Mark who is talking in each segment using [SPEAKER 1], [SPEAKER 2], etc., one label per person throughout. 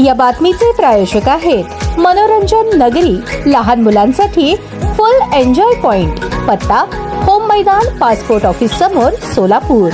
[SPEAKER 1] या बातमीचे प्रायोजक आहेत मनोरंजन नगरी, लहान मुलांसाठी फुल एन्जॉय पॉइंट, पत्ता होम मैदान, पासपोर्ट ऑफिस समोर, सोलापूर।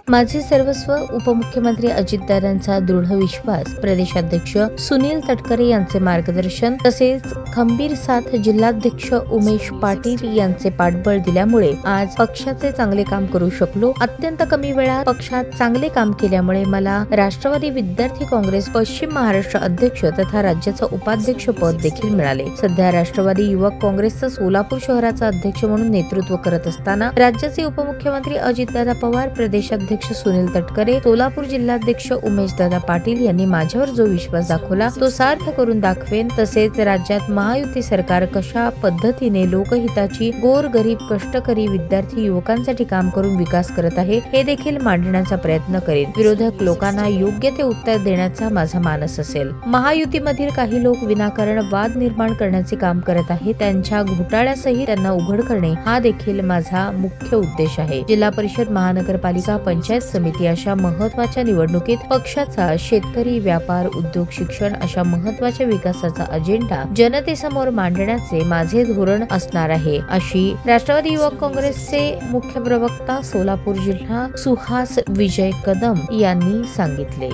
[SPEAKER 2] माझे सर्वस्व उपमुख्यमंत्री अजितदादांचा दृढ विश्वास, प्रदेशाध्यक्ष सुनील तटकरे यांचे मार्गदर्शन तसेच खंबीर साथ जिल्हाध्यक्ष उमेश पाटील यांचे पाठबळ दिल्यामुळे आज पक्षाचे चांगले काम करू शकलो। अत्यंत कमी वेळात पक्षात चांगले काम केल्यामुळे मला राष्ट्रवादी विद्यार्थी काँग्रेस पश्चिम महाराष्ट्र अध्यक्ष तथा राज्याचं उपाध्यक्ष पद देखील मिळाले। सध्या राष्ट्रवादी युवक काँग्रेसचा सोलापूर शहराचा अध्यक्ष म्हणून नेतृत्व करत असताना राज्याचे उपमुख्यमंत्री अजितदादा पवार, प्रदेशाध्यक्ष सुनील तटकरे, सोलापूर जिल्हाध्यक्ष उमेशदादा पाटील यांनी माझ्यावर जो विश्वास दाखवला तो सार्थ करून दाखवेन। तसेच राज्यात महायुती सरकार कशा पद्धतीने लोकहिताची, गोरगरीब, कष्टकरी, विद्यार्थी, युवकांसाठी काम करून विकास करत आहे हे देखील मांडण्याचा प्रयत्न करेन। विरोधक लोकांना योग्य ते उत्तर देण्याचा माझा मानस असेल। महायुतीमधील काही लोक विनाकारण वाद निर्माण करण्याचे काम करत आहेत, त्यांच्या घोटाळ्यासही त्यांना उघड करणे हा देखील माझा मुख्य उद्देश आहे। जिल्हा परिषद, महानगरपालिका, पंचायत समिती अशा महत्त्वाच्या निवडणुकीत पक्षाचा शेतकरी, व्यापार, उद्योग, शिक्षण अशा महत्त्वाच्या विकासाचा अजेंडा जनतेसमोर मांडण्याचे माझे धोरण असणार आहे, अशी राष्ट्रवादी युवक काँग्रेसचे मुख्य प्रवक्ता सोलापूर जिल्हा सुहास विजय कदम यांनी सांगितले।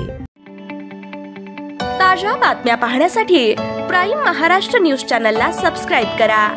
[SPEAKER 3] ताज्या बातम्या पाहण्यासाठी प्राईम महाराष्ट्र न्यूज चॅनलला सबस्क्राईब करा।